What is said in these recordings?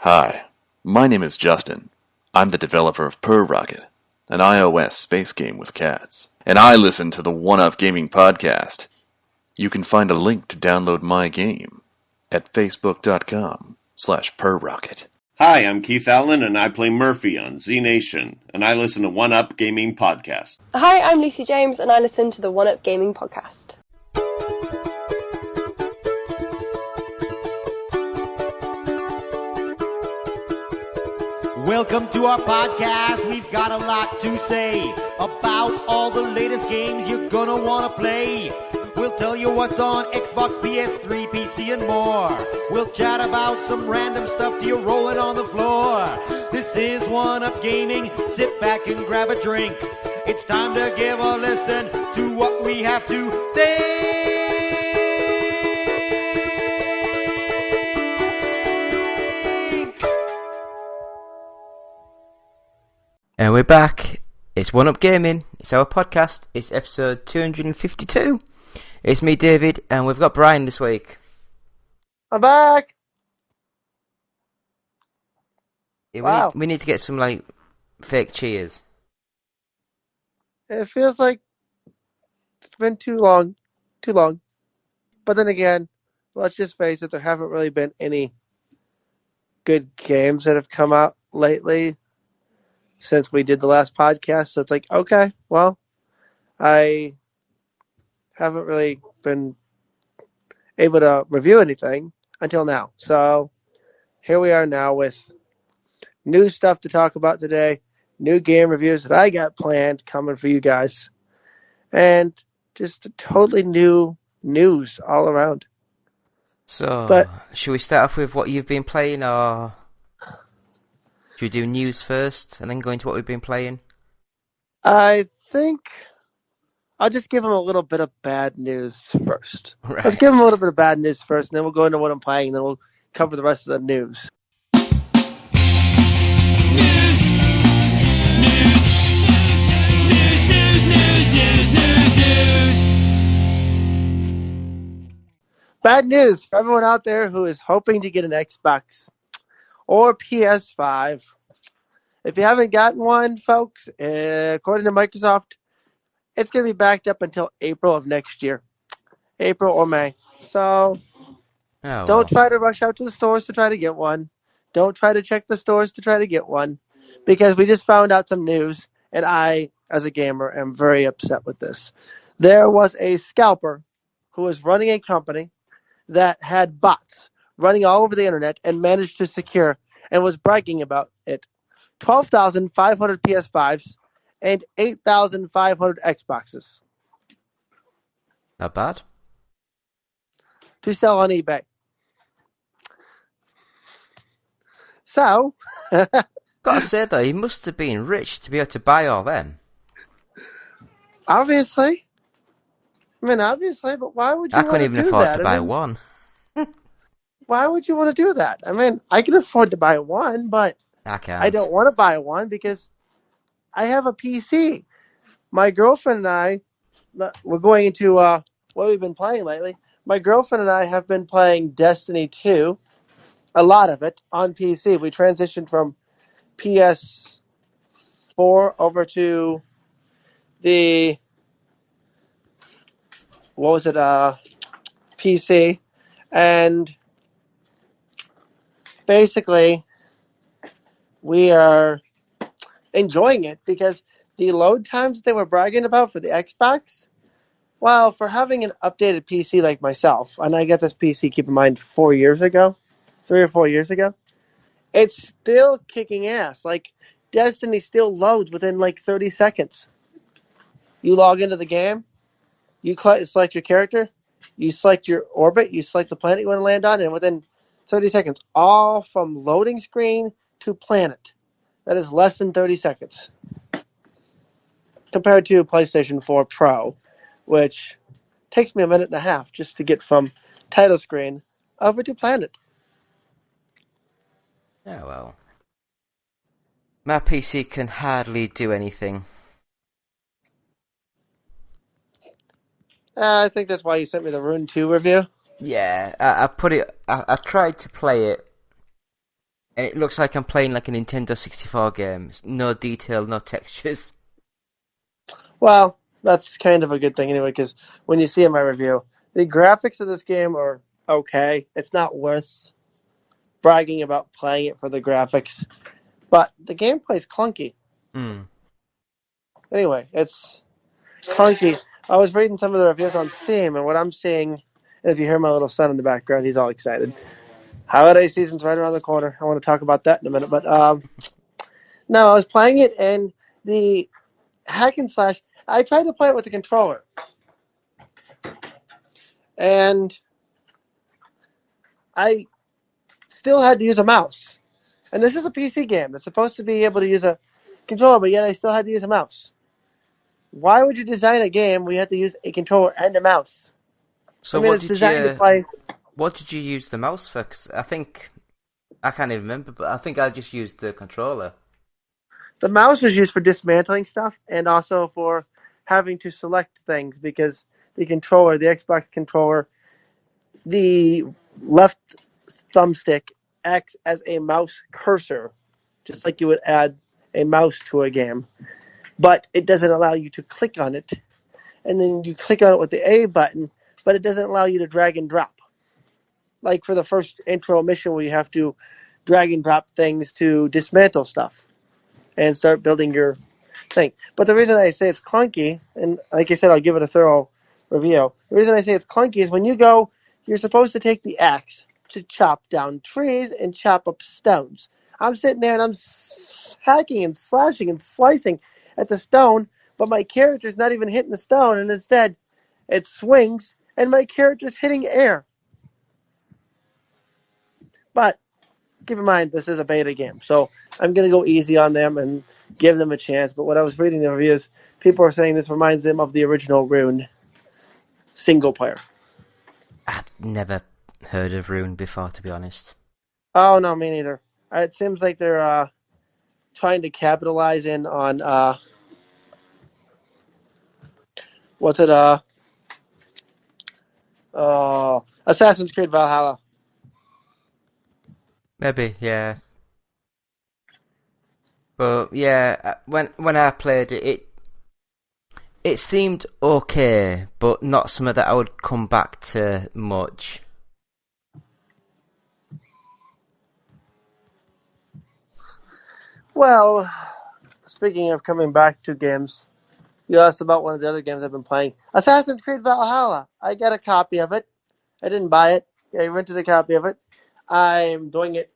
Hi, my name is Justin. I'm the developer of PurRocket, an iOS space game with cats. And I listen to the One Up Gaming podcast. You can find a link to download my game at facebook.com/PurRocket. Hi, I'm Keith Allen, and I play Murphy on Z Nation, and I listen to One Up Gaming podcast. Hi, I'm Lucy James, and I listen to the One Up Gaming podcast. Welcome to our podcast. We've got a lot to say about all the latest games you're gonna wanna play. We'll tell you what's on Xbox, PS3, PC, and more. We'll chat about some random stuff till you're rolling on the floor. This is One Up Gaming. Sit back and grab a drink. It's time to give a listen to what we have to think. And we're back. It's One Up Gaming. It's our podcast. It's episode 252. It's me, David, and we've got Brian this week. I'm back. Yeah, Wow. we need to get some fake cheers. It feels like it's been too long. But then again, let's just face it, there haven't really been any good games that have come out lately since we did the last podcast. So it's like, okay, well, I haven't really been able to review anything until now. So here we are now with new stuff to talk about today, new game reviews that I got planned coming for you guys, and just totally new news all around. So, should we start off with what you've been playing, or should we do news first and then go into what we've been playing? I think I'll just give them a little bit of bad news first. Right. Let's give them a little bit of bad news first, and then we'll go into what I'm playing, and then we'll cover the rest of the news. Bad news for everyone out there who is hoping to get an Xbox or PS5. If you haven't gotten one, folks, according to Microsoft, it's going to be backed up until April of next year. April or May. So don't try to rush out to the stores to try to get one. Don't try to check the stores to try to get one, because we just found out some news, and I, as a gamer, am very upset with this. There was a scalper who was running a company that had bots running all over the internet and managed to secure, and was bragging about it, 12,500 PS5s and 8,500 Xboxes. Not bad. To sell on eBay. So, Gotta say though, he must have been rich to be able to buy all them. obviously, but why would you I want couldn't to even do afford that? to buy one. Why would you want to do that? I mean, I can afford to buy one, but I can't. I don't want to buy one because I have a PC. My girlfriend and I, we're going into what we've been playing lately. My girlfriend and I have been playing Destiny 2, a lot of it, on PC. We transitioned from PS4 over to the, PC. And basically, we are enjoying it because the load times they were bragging about for the Xbox, well, for having an updated PC like myself, and I got this PC, keep in mind, 3 or 4 years ago, it's still kicking ass. Like, Destiny still loads within 30 seconds. You log into the game, you select your character, you select your orbit, you select the planet you want to land on, and within 30 seconds, all from loading screen to planet. That is less than 30 seconds. Compared to PlayStation 4 Pro, which takes me a minute and a half just to get from title screen over to planet. Oh well. My PC can hardly do anything. I think that's why you sent me the Rune 2 review. Yeah, I put it. I tried to play it And it looks like I'm playing like a Nintendo 64 game. No detail, no textures. Well, that's kind of a good thing anyway, because when you see in my review, the graphics of this game are okay. It's not worth bragging about playing it for the graphics, but the gameplay's clunky. Anyway, it's clunky. I was reading some of the reviews on Steam, and what I'm seeing, if you hear my little son in the background, he's all excited. Holiday season's right around the corner. I want to talk about that in a minute, but no, I was playing it, and the hack and slash, I tried to play it with the controller. And I still had to use a mouse. And this is a PC game that's supposed to be able to use a controller, but yet I still had to use a mouse. Why would you design a game where you have to use a controller and a mouse? So I mean, what it's did designed you to play. what did you use the mouse for? 'Cause I can't even remember, but I think I just used the controller. The mouse was used for dismantling stuff and also for having to select things because the controller, the Xbox controller, the left thumbstick acts as a mouse cursor, just like you would add a mouse to a game. But it doesn't allow you to click on it. And then you click on it with the A button, but it doesn't allow you to drag and drop. Like for the first intro mission where you have to drag and drop things to dismantle stuff and start building your thing. But the reason I say it's clunky, and like I said, I'll give it a thorough review. The reason I say it's clunky is when you go, you're supposed to take the axe to chop down trees and chop up stones. I'm sitting there and I'm hacking and slashing and slicing at the stone, but my character's not even hitting the stone, and instead it swings, and my character's hitting air. But keep in mind, this is a beta game, so I'm going to go easy on them and give them a chance. But when I was reading the reviews, people are saying this reminds them of the original Rune single player. I've never heard of Rune before, to be honest. Oh, no, me neither. It seems like they're trying to capitalize in on, Assassin's Creed Valhalla. Maybe, yeah. But yeah, when I played it, it seemed okay, but not something that I would come back to much. Well, speaking of coming back to games, you asked about one of the other games I've been playing. Assassin's Creed Valhalla. I got a copy of it. I didn't buy it. I rented a copy of it. I'm doing it.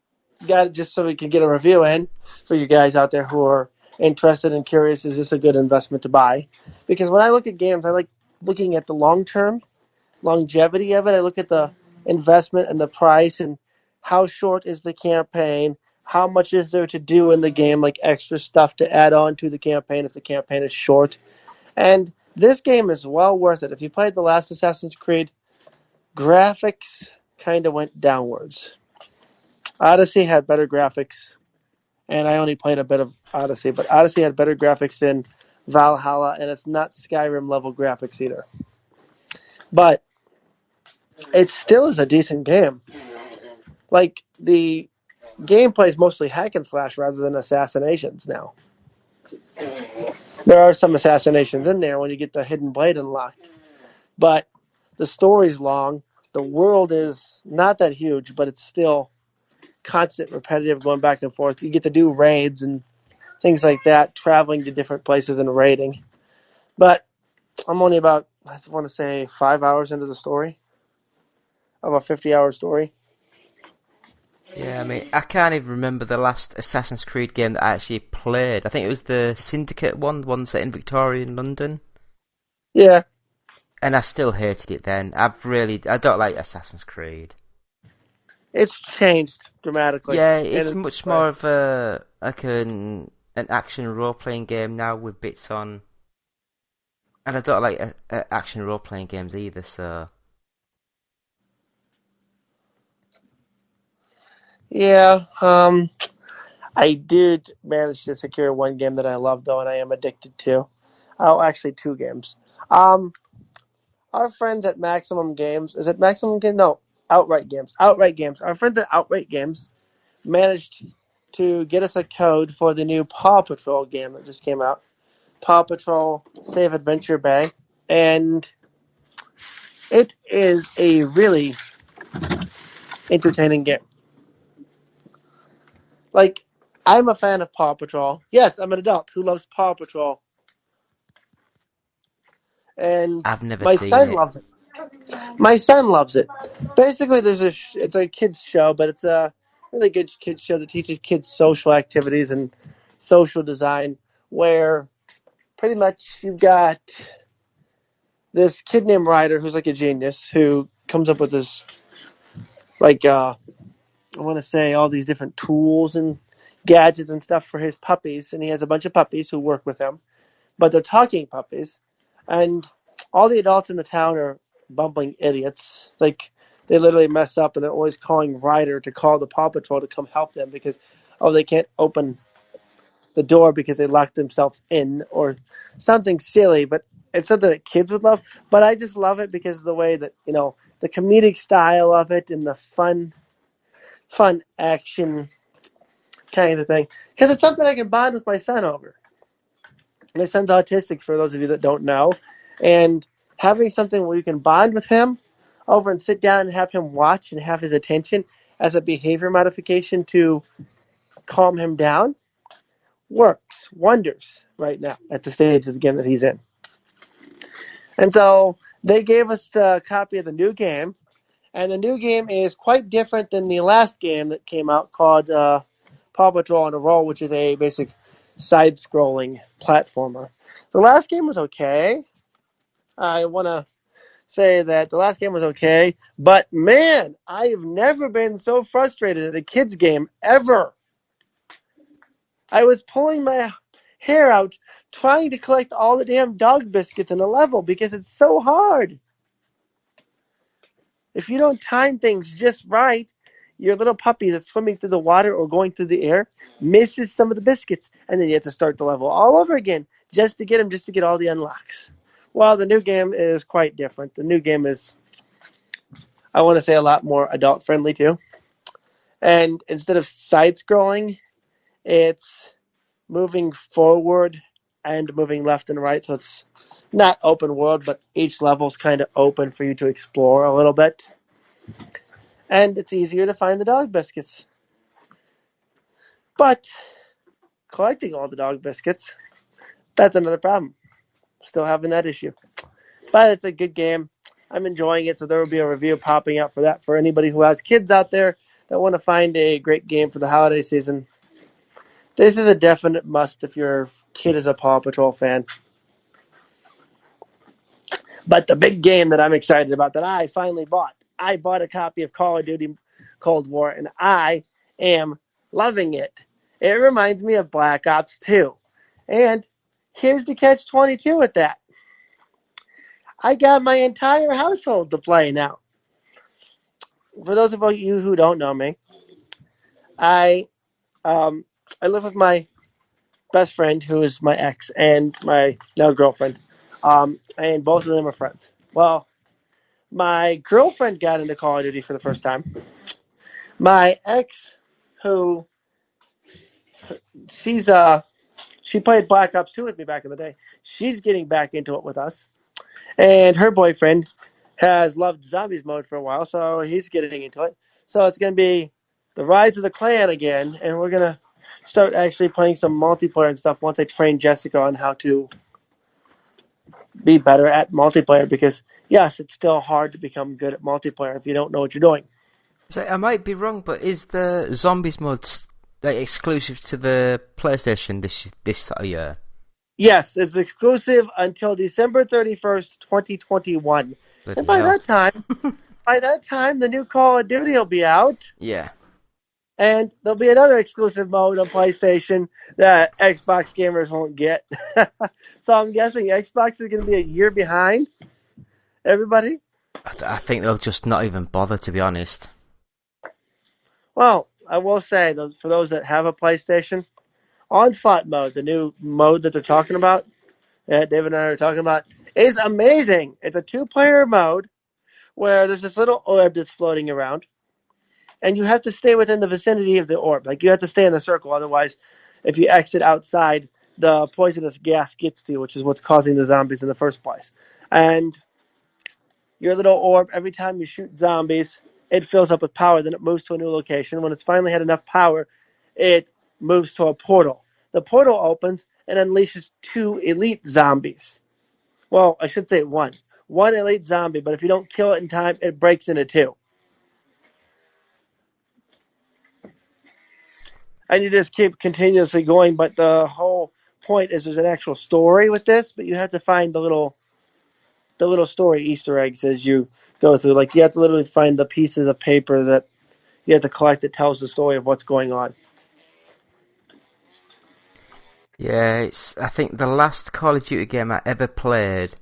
Got it just so we can get a review in for you guys out there who are interested and curious. Is this a good investment to buy? Because when I look at games, I like looking at the long-term longevity of it. I look at the investment and the price and how short is the campaign. How much is there to do in the game, like extra stuff to add on to the campaign if the campaign is short. And this game is well worth it. If you played the last Assassin's Creed, graphics kind of went downwards. Odyssey had better graphics, and I only played a bit of Odyssey, but Odyssey had better graphics than Valhalla, and it's not Skyrim level graphics either. But it still is a decent game. Like, the gameplay is mostly hack and slash rather than assassinations now. There are some assassinations in there when you get the hidden blade unlocked. But the story's long. The world is not that huge, but it's still constant, repetitive, going back and forth. You get to do raids and things like that, traveling to different places and raiding. But I'm only about, I want to say, 5 hours into the story of a 50-hour story. Yeah, I mean, I can't even remember the last Assassin's Creed game that I actually played. I think it was the Syndicate one, the one set in Victorian London. Yeah. And I still hated it then. I don't like Assassin's Creed. It's changed dramatically. Yeah, it's much more of an action role-playing game now with bits on. And I don't like action role-playing games either, so... Yeah, I did manage to secure one game that I love, though, and I am addicted to. Oh, actually, two games. Our friends at Maximum Games, is it Maximum Games? No, Outright Games. Outright Games. Our friends at Outright Games managed to get us a code for the new Paw Patrol game that just came out. Paw Patrol Save Adventure Bay. And it is a really entertaining game. Like, I'm a fan of Paw Patrol. Yes, I'm an adult who loves Paw Patrol. And I've never my seen son it. loves it. My son loves it. Basically, it's a kids show, but it's a really good kids show that teaches kids social activities and social design, where pretty much you've got this kid named Ryder who's like a genius who comes up with this, like, I want to say all these different tools and gadgets and stuff for his puppies, and he has a bunch of puppies who work with him, but they're talking puppies, and all the adults in the town are bumbling idiots. Like, they literally mess up, and they're always calling Ryder to call the Paw Patrol to come help them because, they can't open the door because they locked themselves in, or something silly, but it's something that kids would love. But I just love it because of the way that, the comedic style of it and the fun action kind of thing. Because it's something I can bond with my son over. My son's autistic, for those of you that don't know. And having something where you can bond with him over and sit down and have him watch and have his attention as a behavior modification to calm him down works wonders right now at the stage of the game that he's in. And so they gave us a copy of the new game. And the new game is quite different than the last game that came out called Paw Patrol on a Roll, which is a basic side-scrolling platformer. The last game was okay. I want to say that the last game was okay. But, man, I have never been so frustrated at a kid's game ever. I was pulling my hair out trying to collect all the damn dog biscuits in a level because it's so hard. If you don't time things just right, your little puppy that's swimming through the water or going through the air misses some of the biscuits, and then you have to start the level all over again just to get all the unlocks. Well, the new game is quite different. The new game is, I want to say, a lot more adult-friendly, too. And instead of side-scrolling, it's moving forward and moving left and right, so it's not open world, but each level's kind of open for you to explore a little bit. And it's easier to find the dog biscuits. But collecting all the dog biscuits, that's another problem. Still having that issue. But it's a good game. I'm enjoying it, so there will be a review popping out for that for anybody who has kids out there that want to find a great game for the holiday season. This is a definite must if your kid is a Paw Patrol fan. But the big game that I'm excited about that I finally bought, I bought a copy of Call of Duty Cold War, and I am loving it. It reminds me of Black Ops 2. And here's the catch-22 with that. I got my entire household to play now. For those of you who don't know me, I live with my best friend, who is my ex, and my now girlfriend. And both of them are friends. Well, my girlfriend got into Call of Duty for the first time. My ex, who she played Black Ops 2 with me back in the day. She's getting back into it with us. And her boyfriend has loved Zombies mode for a while, so he's getting into it. So it's going to be the Rise of the Clan again, and we're going to start actually playing some multiplayer and stuff once I train Jessica on how to be better at multiplayer, because, yes, it's still hard to become good at multiplayer if you don't know what you're doing. So I might be wrong, but is the Zombies mod exclusive to the PlayStation this year? Yes, it's exclusive until December 31st, 2021. Bloody and by hell. that time, the new Call of Duty will be out. Yeah. And there'll be another exclusive mode on PlayStation that Xbox gamers won't get. So I'm guessing Xbox is going to be a year behind everybody. I think they'll just not even bother, to be honest. Well, I will say, for those that have a PlayStation, Onslaught mode, the new mode that they're talking about, that David and I are talking about, is amazing. It's a 2-player mode where there's this little orb that's floating around. and you have to stay within the vicinity of the orb. Like, you have to stay in the circle, otherwise, if you exit outside, the poisonous gas gets to you, which is what's causing the zombies in the first place. And your little orb, every time you shoot zombies, it fills up with power, then it moves to a new location. When it's finally had enough power, it moves to a portal. The portal opens and unleashes 2 elite zombies. Well, I should say one. One elite zombie, but if you don't kill it in time, it breaks into 2. And you just keep continuously going, but the whole point is there's an actual story with this, but you have to find the little story Easter eggs as you go through. Like, you have to literally find the pieces of paper that you have to collect that tells the story of what's going on. Yeah, I think the last Call of Duty game I ever played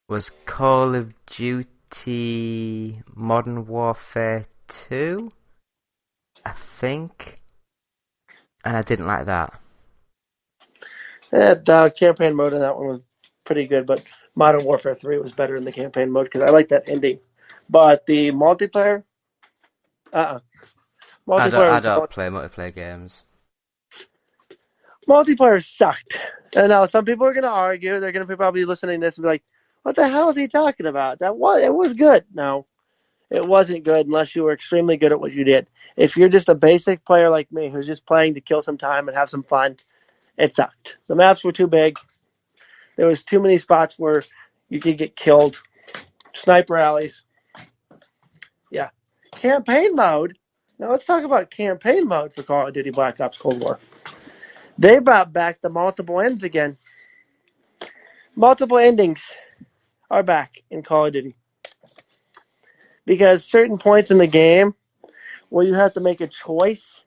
was Call of Duty Modern Warfare 2, I think. And I didn't like that. The campaign mode in that one was pretty good, but Modern Warfare 3 was better in the campaign mode because I like that ending. But the multiplayer, I don't play multiplayer games. Multiplayer sucked. And now some people are going to argue. They're going to be probably listening to this and be like, what the hell is he talking about? It was good. No, it wasn't good unless you were extremely good at what you did. If you're just a basic player like me who's just playing to kill some time and have some fun, it sucked. The maps were too big. There was too many spots where you could get killed. Sniper alleys. Yeah. Campaign mode. Now let's talk about campaign mode for Call of Duty Black Ops Cold War. They brought back the multiple ends again. Multiple endings are back in Call of Duty. Because certain points in the game where you have to make a choice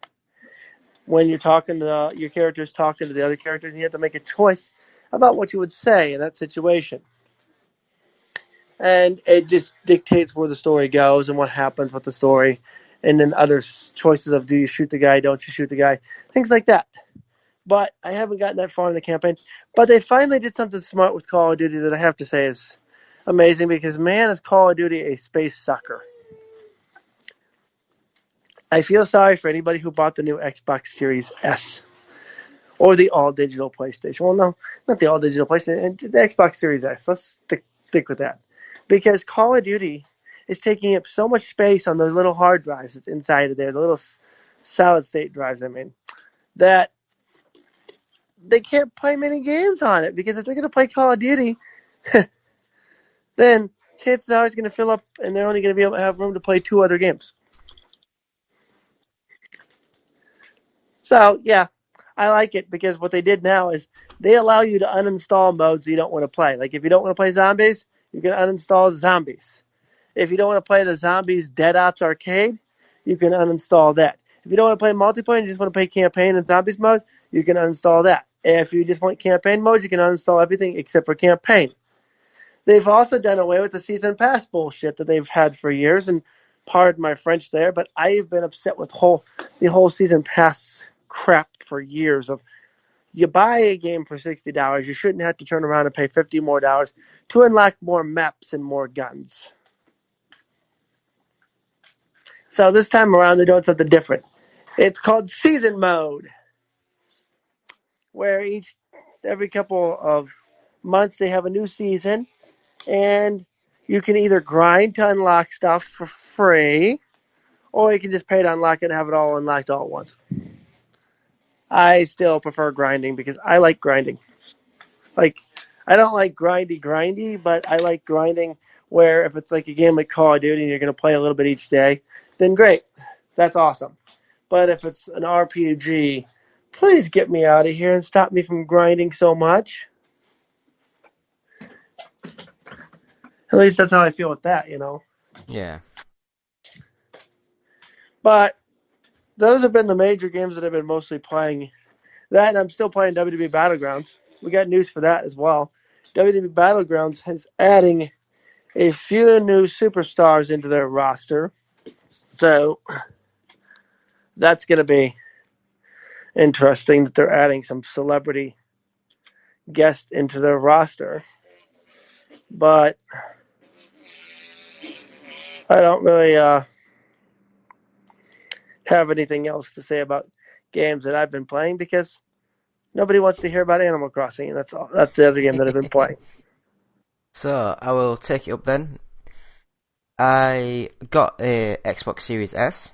when you're talking to your character's talking to the other characters, and you have to make a choice about what you would say in that situation. And it just dictates where the story goes and what happens with the story. And then other choices of, do you shoot the guy, don't you shoot the guy, things like that. But I haven't gotten that far in the campaign. But they finally did something smart with Call of Duty that I have to say is amazing, because, man, is Call of Duty a space sucker. I feel sorry for anybody who bought the new Xbox Series S or the all-digital PlayStation. Well, no, not the all-digital PlayStation, the Xbox Series S. Let's stick with that. Because Call of Duty is taking up so much space on those little hard drives that's inside of there, the little solid-state drives, that they can't play many games on it, because if they're going to play Call of Duty, then chances are it's going to fill up, and they're only going to be able to have room to play 2 other games. So, yeah, I like it, because what they did now is they allow you to uninstall modes you don't want to play. Like, if you don't want to play zombies, you can uninstall zombies. If you don't want to play the Zombies Dead Ops Arcade, you can uninstall that. If you don't want to play multiplayer and you just want to play campaign and zombies mode, you can uninstall that. If you just want campaign mode, you can uninstall everything except for campaign. They've also done away with the season pass bullshit that they've had for years, and pardon my French there, but I've been upset with the whole season pass crap for years. Of, you buy a game for $60, you shouldn't have to turn around and pay $50 more to unlock more maps and more guns. So this time around, they're doing something different. It's called season mode, where every couple of months they have a new season, and you can either grind to unlock stuff for free, or you can just pay to unlock it and have it all unlocked all at once. I still prefer grinding, because I like grinding. Like, I don't like grindy, but I like grinding where if it's like a game like Call of Duty and you're going to play a little bit each day, then great. That's awesome. But if it's an RPG, please get me out of here and stop me from grinding so much. At least that's how I feel with that, Yeah. But those have been the major games that I've been mostly playing. That, and I'm still playing WWE Battlegrounds. We got news for that as well. WWE Battlegrounds is adding a few new superstars into their roster. So that's going to be interesting that they're adding some celebrity guests into their roster. But I don't really have anything else to say about games that I've been playing because nobody wants to hear about Animal Crossing, and that's all. That's the other game that I've been playing. So I will take it up then. I got a Xbox Series S,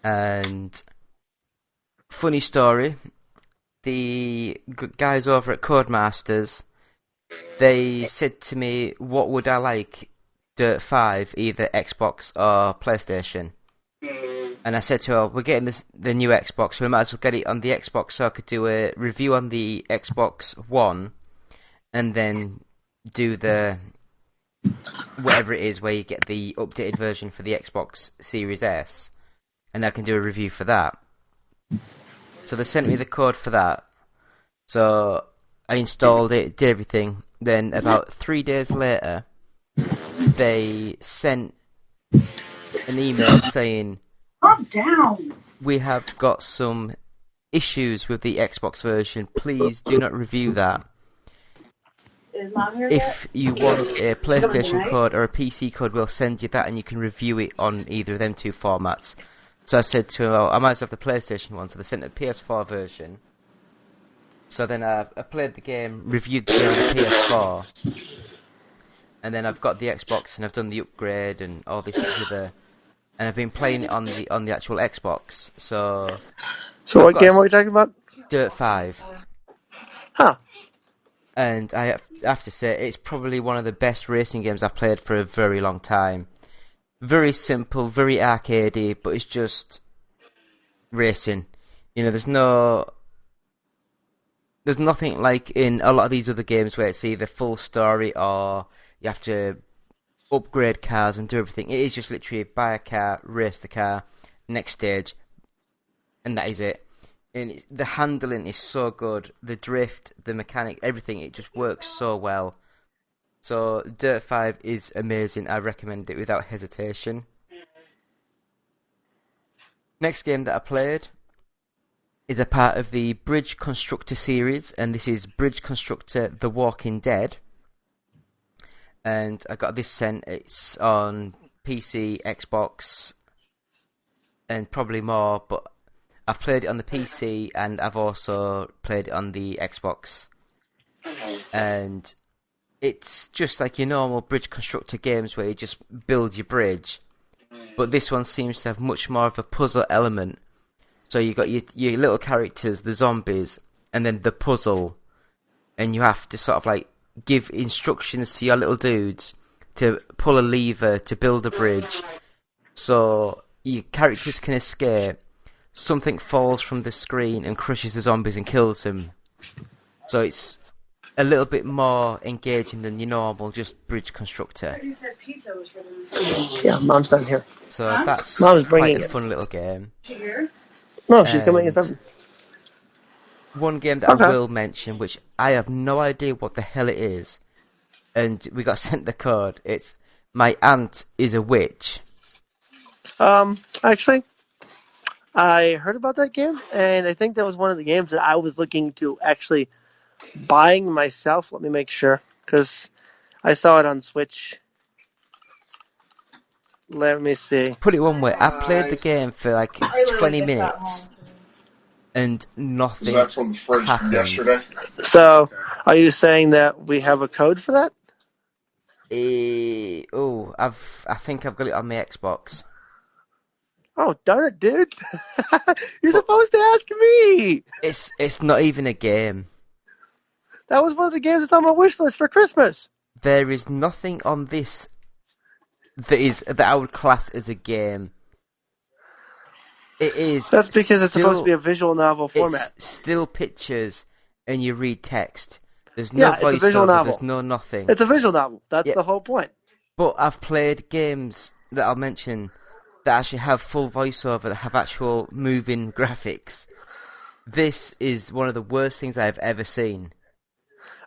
and funny story, the guys over at Codemasters, they said to me, what would I like, Dirt 5, either Xbox or PlayStation? And I said to her, we're getting the new Xbox, we might as well get it on the Xbox so I could do a review on the Xbox One, and then do the whatever it is where you get the updated version for the Xbox Series S, and I can do a review for that. So they sent me the code for that. So I installed it, did everything. Then about 3 days later, they sent an email saying, calm down. We have got some issues with the Xbox version. Please do not review that. Is Mom here yet? If you want a PlayStation code or a PC code, we'll send you that and you can review it on either of them two formats. So I said to him, oh, I might as well have the PlayStation one. So they sent a PS4 version. So then I played the game, reviewed the game on the PS4. And then I've got the Xbox and I've done the upgrade and all this other. And I've been playing it on the actual Xbox. So what game are we talking about? Dirt 5. Huh. And I have to say, it's probably one of the best racing games I've played for a very long time. Very simple, very arcadey, but it's just racing. You know, there's nothing like in a lot of these other games where it's either full story or you have to upgrade cars and do everything. It is just literally buy a car, race the car, next stage, and that is it. And the handling is so good, the drift, the mechanic, everything, it just works so well. So Dirt 5 is amazing, I recommend it without hesitation. Next game that I played is a part of the Bridge Constructor series, and this is Bridge Constructor The Walking Dead. And I got this sent, it's on PC, Xbox, and probably more, but I've played it on the PC and I've also played it on the Xbox. And it's just like your normal Bridge Constructor games where you just build your bridge. But this one seems to have much more of a puzzle element. So you got your little characters, the zombies, and then the puzzle. And you have to sort of like give instructions to your little dudes to pull a lever to build a bridge. So your characters can escape. Something falls from the screen and crushes the zombies and kills them. So it's a little bit more engaging than your normal just Bridge Constructor. Yeah, Mom's not here. So that's Mom's quite bringing a it. fun little game. No, she's coming in something. One game that I will mention, which I have no idea what the hell it is, and we got sent the code. It's My Aunt is a Witch. Actually, I heard about that game, and I think that was one of the games that I was looking to actually buying myself. Let me make sure, because I saw it on Switch. Let me see. Put it one way, I played the game for like 20 minutes, and nothing Was that from the fridge happened. yesterday? So, are you saying that we have a code for that? I think I've got it on my Xbox. Oh, darn it, dude. You're supposed to ask me. It's not even a game. That was one of the games that's on my wish list for Christmas. There is nothing on this that I would class as a game. It is. That's because it's supposed to be a visual novel format. It's still pictures, and you read text. There's no Yeah, it's a visual voiceover. novel. There's no nothing. It's a visual novel. That's Yeah. the whole point. But I've played games that I'll mention that actually have full voiceover, that have actual moving graphics. This is one of the worst things I've ever seen.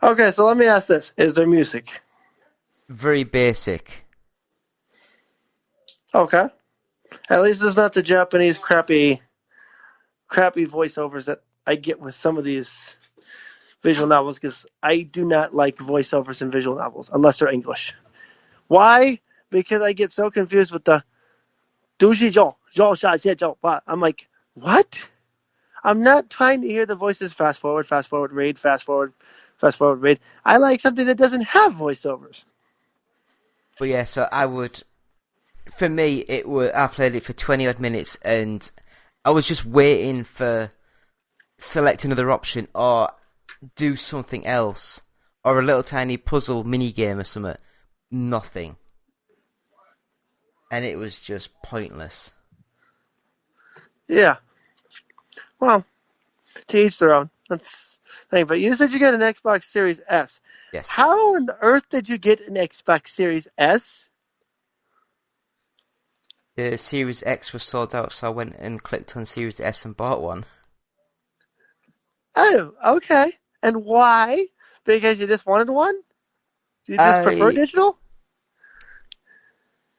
Okay, so let me ask this. Is there music? Very basic. Okay. At least it's not the Japanese crappy voiceovers that I get with some of these visual novels, because I do not like voiceovers in visual novels unless they're English. Why? Because I get so confused with the Dujijo. Joel shot shit, Joel. What? I'm like, what? I'm not trying to hear the voices fast forward, read, fast forward, read. I like something that doesn't have voiceovers. But yeah, so I would. For me, I played it for 20 odd minutes, and I was just waiting for select another option or do something else, or a little tiny puzzle mini game or something. Nothing, and it was just pointless. Yeah. Well, to each their own. That's the thing. But you said you got an Xbox Series S. Yes. How on earth did you get an Xbox Series S? The Series X was sold out, so I went and clicked on Series S and bought one. Oh, okay. And why? Because you just wanted one? Do you just prefer digital?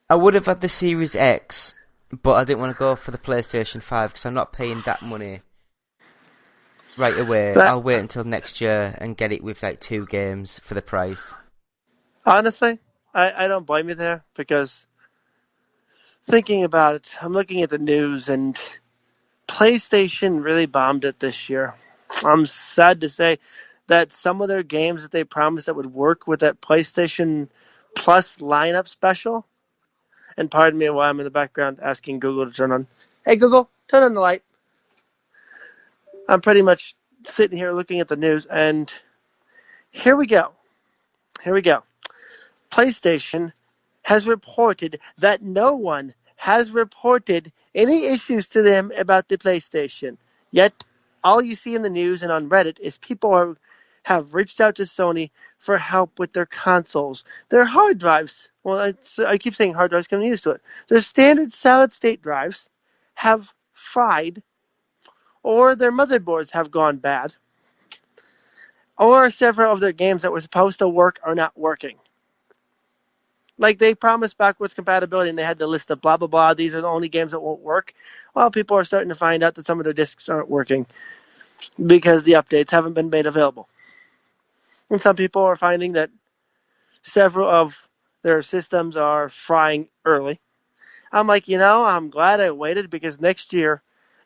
I would have had the Series X, but I didn't want to go for the PlayStation 5 because I'm not paying that money right away. I'll wait until next year and get it with like 2 games for the price. Honestly, I don't blame you there, because thinking about it, I'm looking at the news, and PlayStation really bombed it this year. I'm sad to say that some of their games that they promised that would work with that PlayStation Plus lineup special, and pardon me while I'm in the background asking Google to turn on. Hey, Google, turn on the light. I'm pretty much sitting here looking at the news, and here we go. PlayStation has reported that no one has reported any issues to them about the PlayStation. Yet, all you see in the news and on Reddit is people have reached out to Sony for help with their consoles. Their hard drives, well, I keep saying hard drives because I'm used to it. Their standard solid-state drives have fried, or their motherboards have gone bad, or several of their games that were supposed to work are not working. Like, they promised backwards compatibility, and they had the list of blah, blah, blah. These are the only games that won't work. Well, people are starting to find out that some of their discs aren't working because the updates haven't been made available. And some people are finding that several of their systems are frying early. I'm like, I'm glad I waited, because next year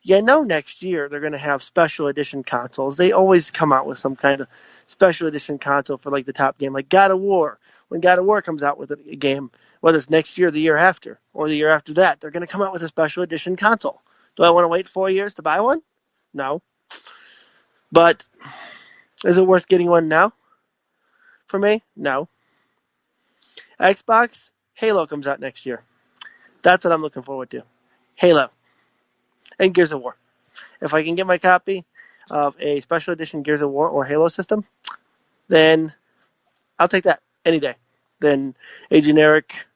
they're going to have special edition consoles. They always come out with some kind of special edition console for like the top game, like God of War. When God of War comes out with a game, whether it's next year, the year after, or the year after that, they're going to come out with a special edition console. Do I want to wait 4 years to buy one? No. But is it worth getting one now? For me? No. Xbox, Halo comes out next year. That's what I'm looking forward to. Halo. And Gears of War. If I can get my copy of a special edition Gears of War or Halo system, then I'll take that any day than a generic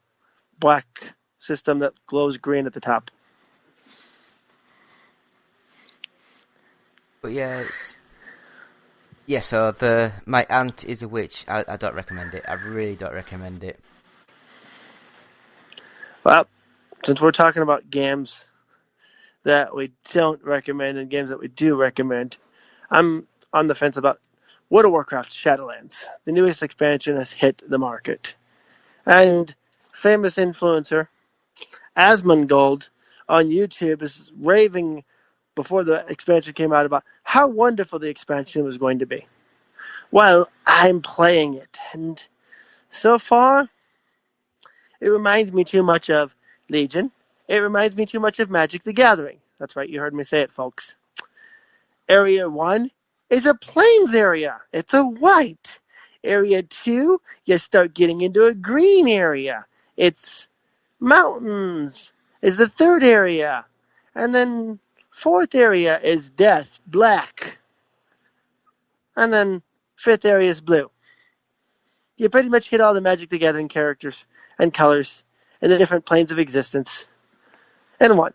black system that glows green at the top. But so My Aunt is a Witch. I don't recommend it. I really don't recommend it. Well, since we're talking about games that we don't recommend and games that we do recommend, I'm on the fence about World of Warcraft Shadowlands. The newest expansion has hit the market. And famous influencer Asmongold on YouTube is raving before the expansion came out about how wonderful the expansion was going to be. Well, I'm playing it, and so far, it reminds me too much of Legion. It reminds me too much of Magic the Gathering. That's right, you heard me say it, folks. Area 1 is a plains area. It's a white. Area 2, you start getting into a green area. It's mountains is the third area. And then fourth area is death, black. And then fifth area is blue. You pretty much hit all the Magic the Gathering characters and colors and the different planes of existence in one.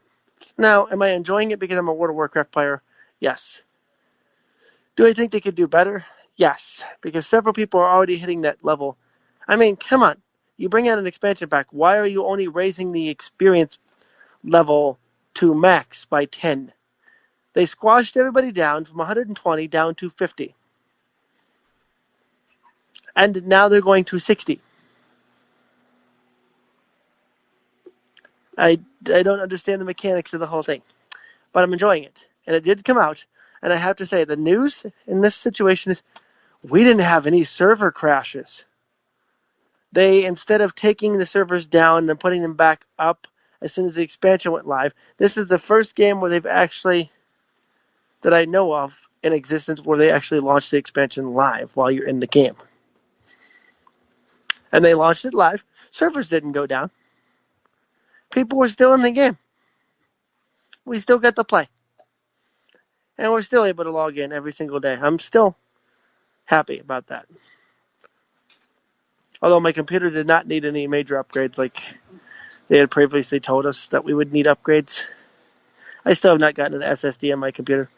Now, am I enjoying it because I'm a World of Warcraft player? Yes. Do I think they could do better? Yes, because several people are already hitting that level. I mean, come on. You bring out an expansion pack. Why are you only raising the experience level to max by 10? They squashed everybody down from 120 down to 50. And now they're going to 60. I don't understand the mechanics of the whole thing, but I'm enjoying it. And it did come out. And I have to say, the news in this situation is we didn't have any server crashes. They, instead of taking the servers down and putting them back up as soon as the expansion went live, this is the first game where they've actually, that I know of in existence, where they actually launched the expansion live while you're in the game. And they launched it live. Servers didn't go down. People were still in the game. We still get to play. And we're still able to log in every single day. I'm still happy about that. Although my computer did not need any major upgrades like they had previously told us that we would need upgrades. I still have not gotten an SSD on my computer.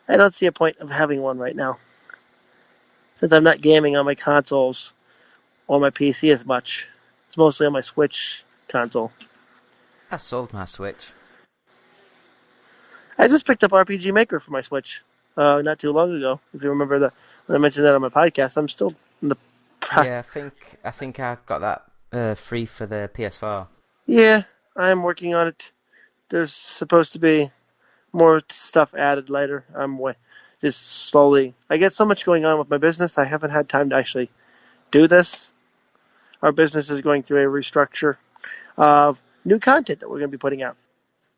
I don't see a point of having one right now, since I'm not gaming on my consoles or my PC as much. It's mostly on my Switch console. I sold my Switch. I just picked up RPG Maker for my Switch not too long ago. If you remember when I mentioned that on my podcast, I'm still in the... Yeah, I think I got that free for the PS4. Yeah, I'm working on it. There's supposed to be more stuff added later. I'm just slowly. I get so much going on with my business, I haven't had time to actually do this. Our business is going through a restructure of new content that we're going to be putting out.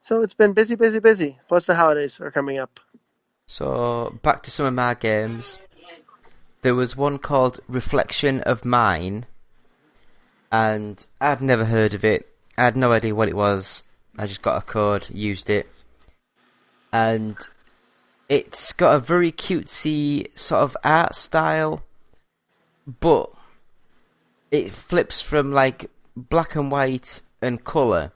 So it's been busy, busy, busy. Plus the holidays are coming up. So, back to some of my games. There was one called Reflection of Mine, and I'd never heard of it. I had no idea what it was. I just got a code, used it, and it's got a very cutesy sort of art style, but it flips from like black and white and colour,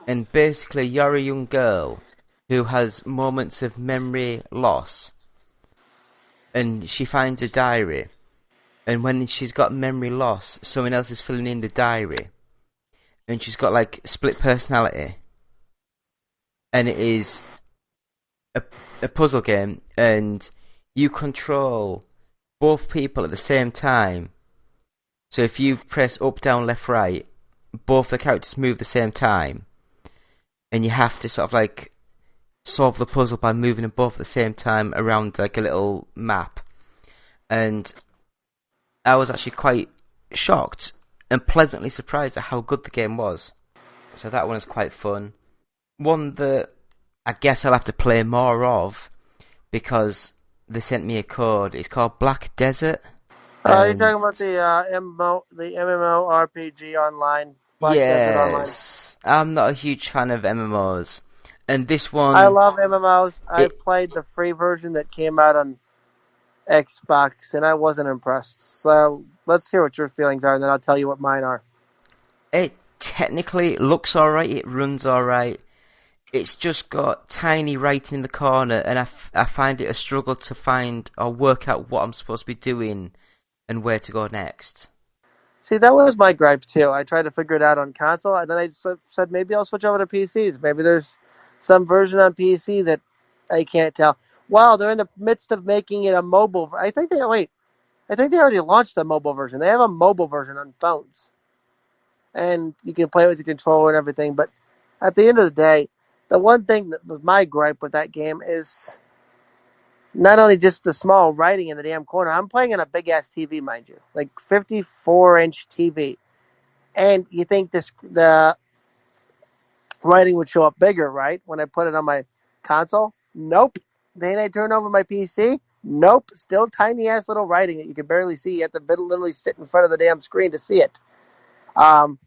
and basically you're a young girl who has moments of memory loss, and she finds a diary, and when she's got memory loss, someone else is filling in the diary, and she's got like split personality, and it is a puzzle game, and you control both people at the same time. So if you press up, down, left, right, both the characters move at the same time, and you have to sort of like solve the puzzle by moving them both at the same time around like a little map. And I was actually quite shocked and pleasantly surprised at how good the game was. So that one is quite fun. One that I guess I'll have to play more of because they sent me a code. It's called Black Desert. You're talking about the MMORPG online? Black Desert Online. Yes, I'm not a huge fan of MMOs. And this one... I love MMOs. I played the free version that came out on Xbox, and I wasn't impressed. So let's hear what your feelings are, and then I'll tell you what mine are. It technically looks alright, it runs alright. It's just got tiny writing in the corner, and I find it a struggle to find or work out what I'm supposed to be doing and where to go next. See, that was my gripe too. I tried to figure it out on console, and then I said maybe I'll switch over to PCs. Maybe there's some version on PC that I can't tell. Wow, they're in the midst of making it a mobile. I think they already launched a mobile version. They have a mobile version on phones, and you can play with the controller and everything. But at the end of the day, the one thing that was my gripe with that game is not only just the small writing in the damn corner. I'm playing on a big-ass TV, mind you. Like 54-inch TV. And you think the writing would show up bigger, right? When I put it on my console? Nope. Then I turn over my PC? Nope. Still tiny-ass little writing that you can barely see. You have to literally sit in front of the damn screen to see it. And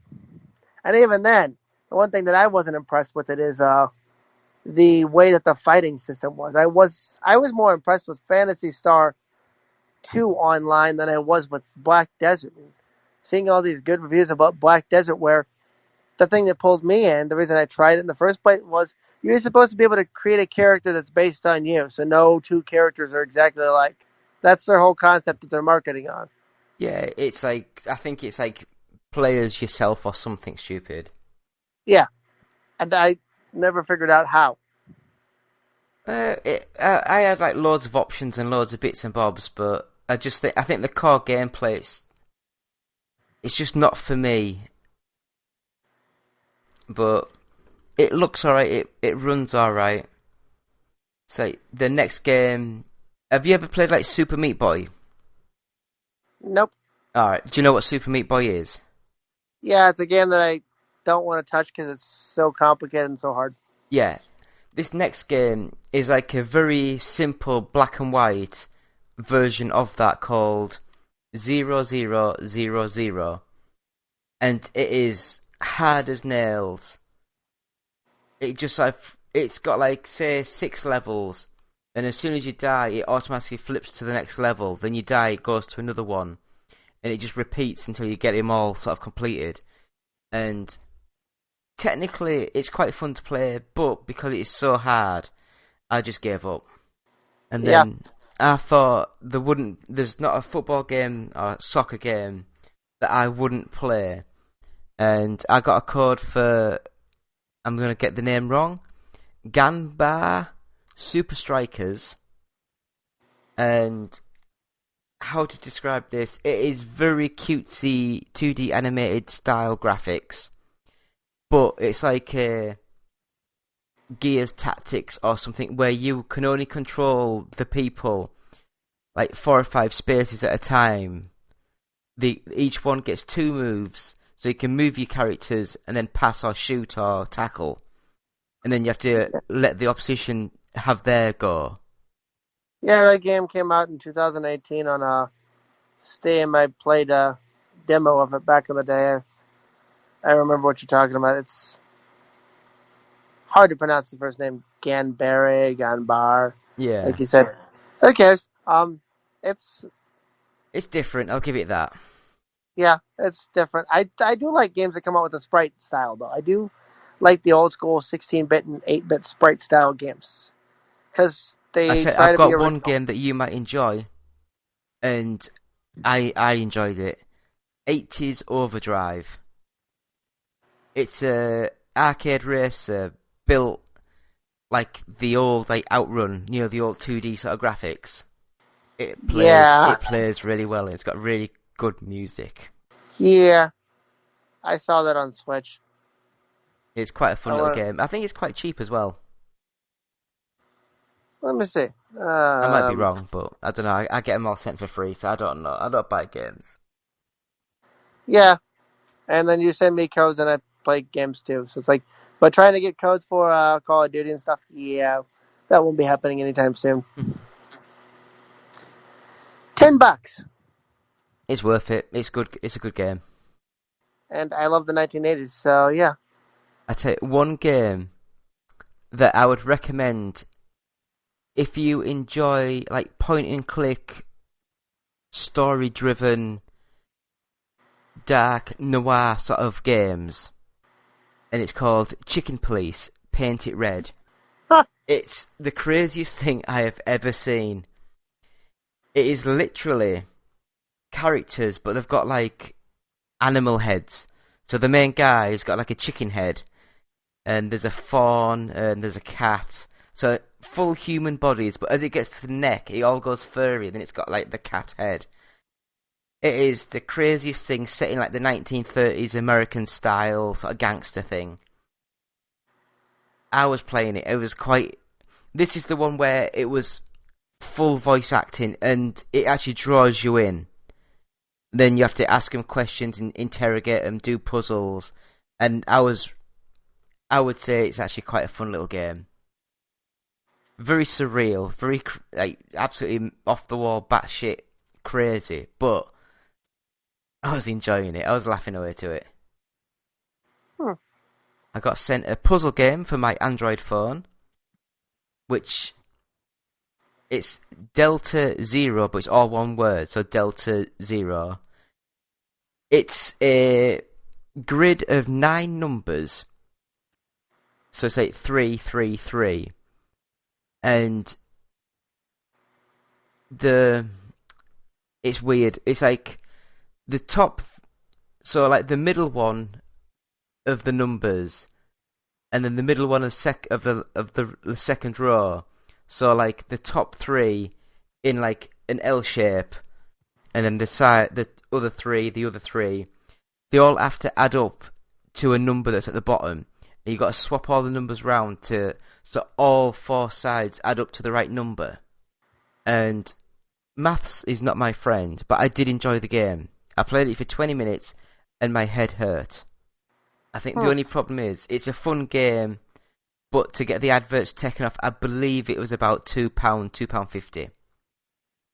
even then, the one thing that I wasn't impressed with it is the way that the fighting system was. I was more impressed with Phantasy Star 2 online than I was with Black Desert. Seeing all these good reviews about Black Desert, where the thing that pulled me in, the reason I tried it in the first place, was you're supposed to be able to create a character that's based on you, so no two characters are exactly alike. That's their whole concept that they're marketing on. Yeah, it's like, I think it's like play as yourself or something stupid. Yeah, and I never figured out how. I had like loads of options and loads of bits and bobs, but I think the core gameplay it's just not for me. But it looks alright. It runs alright. So the next game, have you ever played like Super Meat Boy? Nope. Alright, do you know what Super Meat Boy is? Yeah, it's a game that I don't want to touch because it's so complicated and so hard. Yeah. This next game is like a very simple black and white version of that called 0000. And it is hard as nails. It's got like, say, 6 levels. And as soon as you die, it automatically flips to the next level. Then you die, it goes to another one. And it just repeats until you get them all sort of completed. And technically, it's quite fun to play, but because it is so hard, I just gave up. And then I thought there's not a football game or a soccer game that I wouldn't play. And I got a code for, I'm going to get the name wrong, Ganbare Super Strikers. And how to describe this? It is very cutesy 2D animated style graphics, but it's like Gears Tactics or something where you can only control the people like 4 or 5 spaces at a time. Each one gets 2 moves, so you can move your characters and then pass or shoot or tackle, and then you have to let the opposition have their go. Yeah, that game came out in 2018 on Steam. I played a demo of it back in the day. I remember what you're talking about. It's hard to pronounce the first name. Ganbare. Yeah. Like you said. Okay. It's different, I'll give it that. Yeah, it's different. I do like games that come out with a sprite style, though. I do like the old school 16-bit and 8-bit sprite style games. Because I've got one game that you might enjoy, and I enjoyed it. 80s Overdrive. It's a arcade racer built like the old Outrun, the old 2D sort of graphics. It plays really well. It's got really good music. Yeah, I saw that on Switch. It's quite a fun little game. I think it's quite cheap as well. Let me see. I might be wrong, but I don't know. I get them all sent for free, so I don't know. I don't buy games. Yeah, and then you send me codes, and I play games too. So it's like, but trying to get codes for Call of Duty and stuff, yeah, that won't be happening anytime soon. $10. It's worth it. It's good. It's a good game. And I love the 1980s, so yeah. I tell you, one game that I would recommend if you enjoy like point and click, story driven, dark noir sort of games, and it's called Chicken Police Paint It Red. It's the craziest thing I have ever seen. It is literally characters, but they've got like animal heads. So the main guy has got like a chicken head, and there's a fawn, and there's a cat. So full human bodies, but as it gets to the neck, it all goes furry, and then it's got like the cat head. It is the craziest thing set in like the 1930s American style sort of gangster thing. I was playing it. It was quite... This is the one where it was full voice acting, and it actually draws you in. Then you have to ask them questions and interrogate them, do puzzles. And I would say it's actually quite a fun little game. Very surreal, very absolutely off the wall, batshit crazy, but I was enjoying it. I was laughing away to it. I got sent a puzzle game for my Android phone, which it's Delta Zero, but it's all one word, so Delta Zero. It's a grid of 9 numbers, so say 333. And it's weird. It's like the top, so like the middle one of the numbers, and then the middle one of the second row. So like the top 3 in like an L shape, and then the other three, they all have to add up to a number that's at the bottom. and you got to swap all the numbers round so all 4 sides add up to the right number. And maths is not my friend, but I did enjoy the game. I played it for 20 minutes and my head hurt. I think the only problem is it's a fun game, but to get the adverts taken off, I believe it was about £2, £2.50,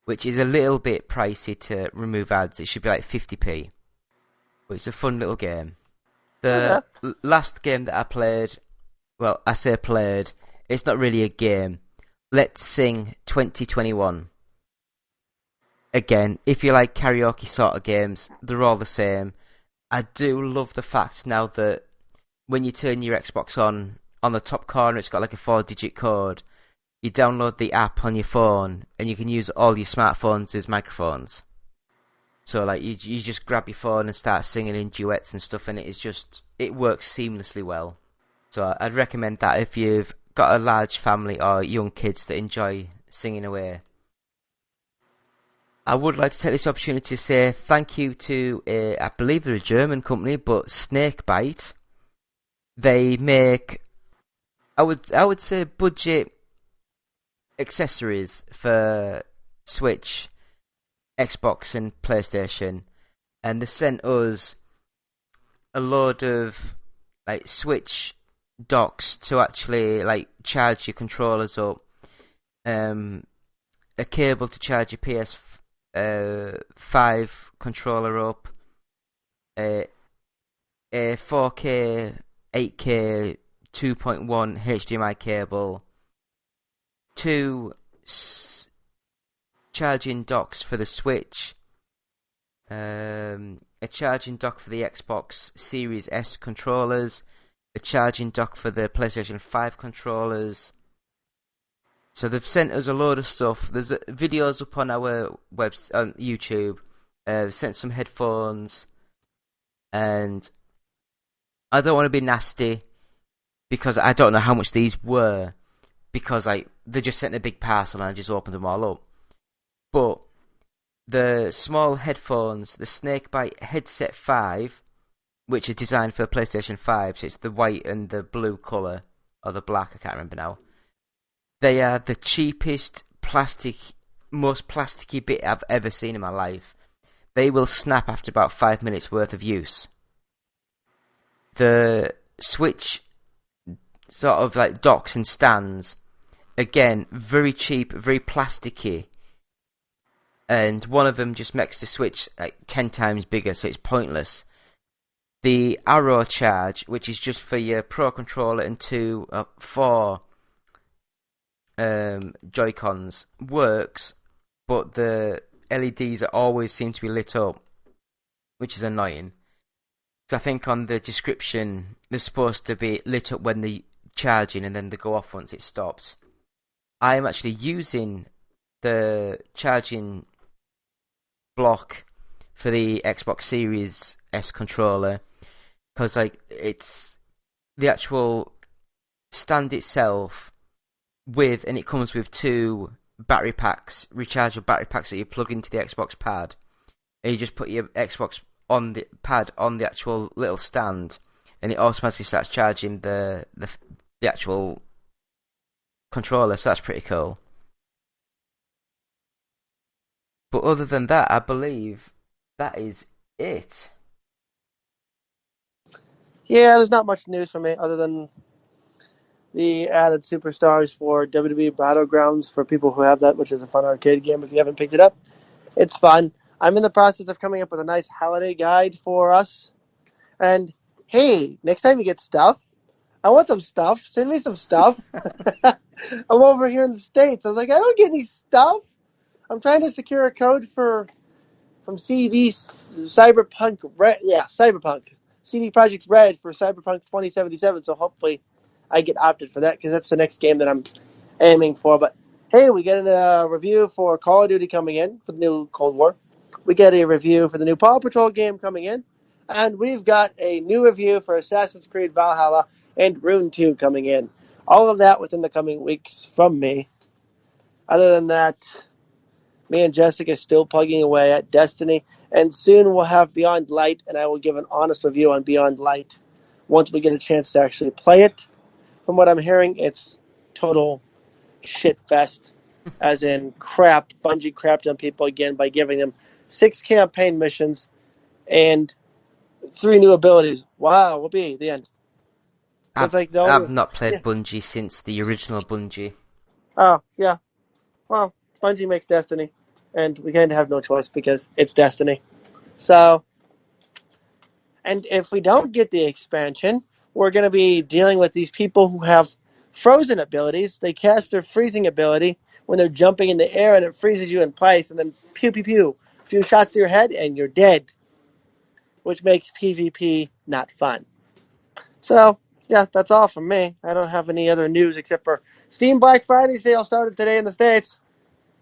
which is a little bit pricey to remove ads. It should be like 50p. But it's a fun little game. The last game that I played, well, I say played, it's not really a game. Let's Sing 2021. Again, if you like karaoke sort of games, they're all the same. I do love the fact now that when you turn your Xbox on the top corner, it's got like a 4-digit code. You download the app on your phone, and you can use all your smartphones as microphones. So like you just grab your phone and start singing in duets and stuff, and it works seamlessly well. So I'd recommend that if you've got a large family or young kids that enjoy singing away. I would like to take this opportunity to say thank you to, I believe they're a German company, but Snakebite. They make, I would say, budget accessories for Switch, Xbox and PlayStation, and they sent us a load of like Switch docks to actually like charge your controllers up, a cable to charge your PS5 controller up, a 4K, 8K, 2.1 HDMI cable, 2 charging docks for the Switch, a charging dock for the Xbox Series S controllers, a charging dock for the PlayStation 5 controllers. So they've sent us a load of stuff. There's videos up on our on YouTube. They've sent some headphones, and I don't want to be nasty because I don't know how much these were, because they just sent a big parcel and I just opened them all up. But the small headphones, the Snakebite Headset 5, which are designed for the PlayStation 5, so it's the white and the blue colour, or the black, I can't remember now. They are the cheapest most plasticky bit I've ever seen in my life. They will snap after about 5 minutes worth of use. The Switch sort of like docks and stands, again, very cheap, very plasticky. And one of them just makes the Switch like 10 times bigger, so it's pointless. The Arrow Charge, which is just for your Pro Controller and 4 Joy-Cons, works, but the LEDs always seem to be lit up, which is annoying. So I think on the description, they're supposed to be lit up when they're charging and then they go off once it stops. I am actually using the charging block for the Xbox Series S controller, because it's the actual stand itself and it comes with 2 battery packs, rechargeable battery packs that you plug into the Xbox pad, and you just put your Xbox on the pad on the actual little stand, and it automatically starts charging the actual controller. So that's pretty cool. But other than that, I believe that is it. Yeah, there's not much news for me other than the added superstars for WWE Battlegrounds for people who have that, which is a fun arcade game. If you haven't picked it up, it's fun. I'm in the process of coming up with a nice holiday guide for us. And hey, next time you get stuff, I want some stuff. Send me some stuff. I'm over here in the States. I was like, I don't get any stuff. I'm trying to secure a code from CD Cyberpunk Red. Yeah, Cyberpunk. CD Projekt Red for Cyberpunk 2077. So hopefully I get opted for that, because that's the next game that I'm aiming for. But hey, we get a review for Call of Duty coming in for the new Cold War. We get a review for the new Paw Patrol game coming in. And we've got a new review for Assassin's Creed Valhalla and Rune 2 coming in. All of that within the coming weeks from me. Other than that, me and Jessica are still plugging away at Destiny. And soon we'll have Beyond Light, and I will give an honest review on Beyond Light once we get a chance to actually play it. From what I'm hearing, it's total shit fest, as in crap. Bungie crapped on people again by giving them 6 campaign missions and 3 new abilities. Wow, will be the end. I've not played Bungie since the original Bungie. Oh, yeah. Well, Bungie makes Destiny, and we kind of have no choice because it's Destiny. So, and if we don't get the expansion, we're going to be dealing with these people who have frozen abilities. They cast their freezing ability when they're jumping in the air, and it freezes you in place, and then pew, pew, pew. A few shots to your head, and you're dead, which makes PvP not fun. So, yeah, that's all from me. I don't have any other news except for Steam Black Friday sale started today in the States.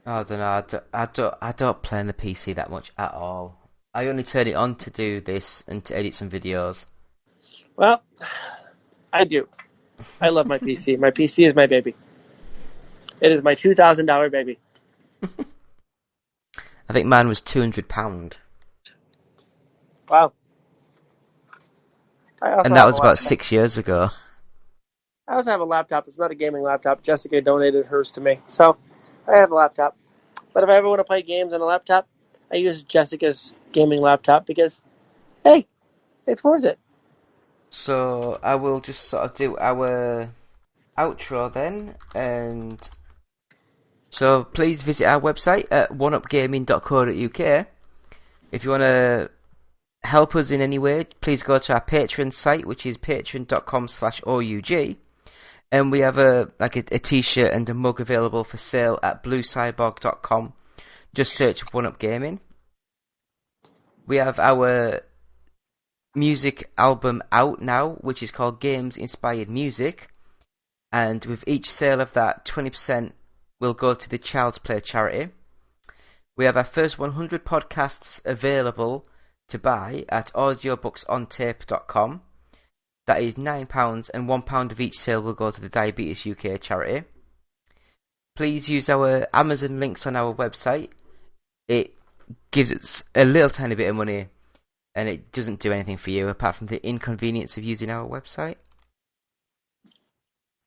I don't know. I don't play on the PC that much at all. I only turn it on to do this and to edit some videos. Well, I do. I love my PC. My PC is my baby. It is my $2,000 baby. I think mine was £200. Wow. And that was about 6 years ago. I also have a laptop. It's not a gaming laptop. Jessica donated hers to me. So, I have a laptop. But if I ever want to play games on a laptop, I use Jessica's gaming laptop because, hey, it's worth it. So, I will just sort of do our outro then. And so, please visit our website at oneupgaming.co.uk. If you want to help us in any way, please go to our Patreon site, which is patreon.com/OUG. And we have a t-shirt and a mug available for sale at bluecyborg.com. Just search One Up Gaming. We have our music album out now, which is called Games Inspired Music. And with each sale of that, 20% will go to the Child's Play charity. We have our first 100 podcasts available to buy at audiobooksontape.com. That is £9, and £1 of each sale will go to the Diabetes UK charity. Please use our Amazon links on our website. It gives us a little tiny bit of money, and it doesn't do anything for you apart from the inconvenience of using our website.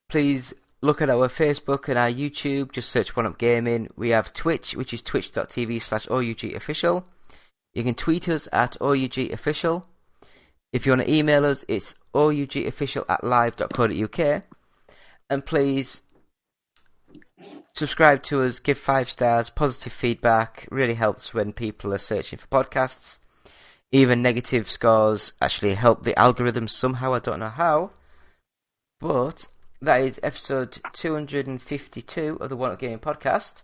Please look at our Facebook and our YouTube. Just search One Up Gaming. We have Twitch, which is twitch.tv/OUGofficial. You can tweet us at OUGofficial. If you want to email us, it's ougofficial@live.co.uk. And please subscribe to us, give 5 stars, positive feedback. Really helps when people are searching for podcasts. Even negative scores actually help the algorithm somehow. I don't know how. But that is episode 252 of the One Up Gaming podcast.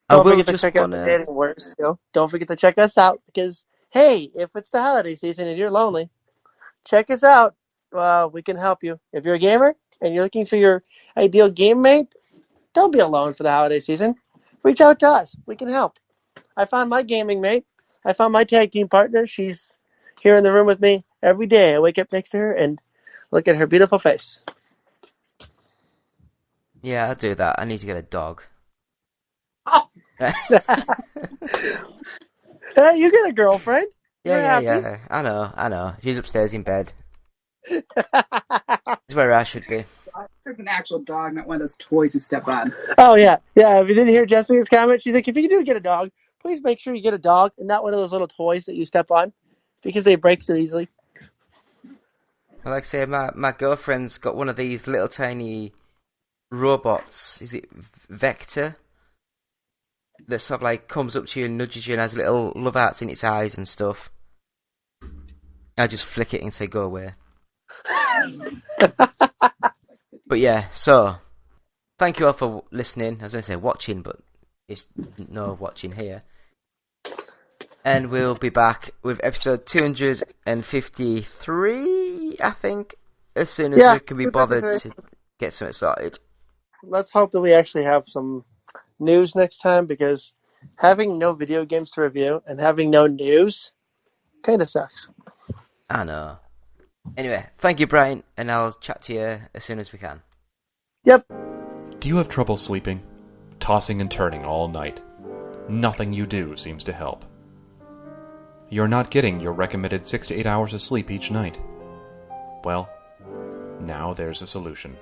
Don't forget to check out the dating works. Don't forget to check us out because, hey, if it's the holiday season and you're lonely, check us out. We can help you. If you're a gamer and you're looking for your ideal game mate, don't be alone for the holiday season. Reach out to us. We can help. I found my gaming mate. I found my tag team partner. She's here in the room with me every day. I wake up next to her and look at her beautiful face. Yeah, I'll do that. I need to get a dog. Oh. Hey, you get a girlfriend. Yeah. I know. She's upstairs in bed. It's where I should be. It's an actual dog, not one of those toys you step on. Oh, yeah. If you didn't hear Jessica's comment, she's like, if you do get a dog, please make sure you get a dog and not one of those little toys that you step on because they break so easily. Like I say, my girlfriend's got one of these little tiny robots. Is it Vector? That sort of like comes up to you and nudges you and has little love hearts in its eyes and stuff. I just flick it and say, go away. But yeah, so thank you all for listening. I was going to say watching, but it's no watching here. And we'll be back with episode 253, I think, as soon as we can be bothered to get something started. Let's hope that we actually have some news next time, because having no video games to review and having no news kind of sucks. I know. Anyway, thank you, Brian, and I'll chat to you as soon as we can. Yep. Do you have trouble sleeping? Tossing and turning all night? Nothing you do seems to help. You're not getting your recommended 6 to 8 hours of sleep each night. Well, now there's a solution.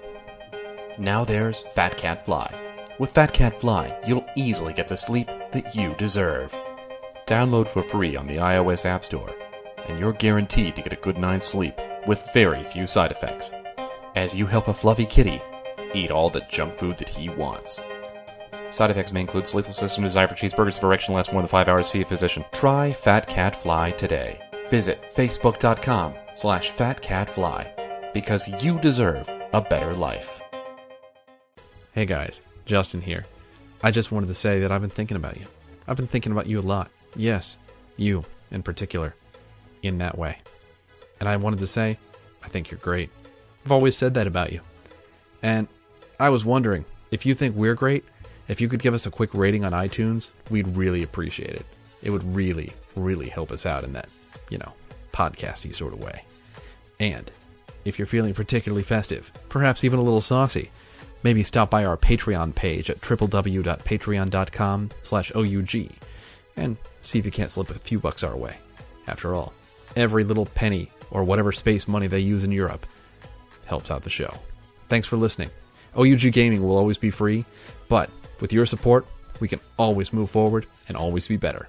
Now there's Fat Cat Fly. With Fat Cat Fly, you'll easily get the sleep that you deserve. Download for free on the iOS App Store, and you're guaranteed to get a good night's sleep with very few side effects, as you help a fluffy kitty eat all the junk food that he wants. Side effects may include sleeplessness and desire for cheeseburgers if erection lasts more than 5 hours. See a physician. Try Fat Cat Fly today. Visit facebook.com/fatcatfly because you deserve a better life. Hey guys, Justin here. I just wanted to say that I've been thinking about you. I've been thinking about you a lot. Yes, you in particular, in that way. And I wanted to say, I think you're great. I've always said that about you. And I was wondering, if you think we're great, if you could give us a quick rating on iTunes, we'd really appreciate it. It would really, really help us out in that, podcasty sort of way. And if you're feeling particularly festive, perhaps even a little saucy, maybe stop by our Patreon page at www.patreon.com/OUG and see if you can't slip a few bucks our way. After all, every little penny or whatever space money they use in Europe helps out the show. Thanks for listening. OUG Gaming will always be free, but with your support, we can always move forward and always be better.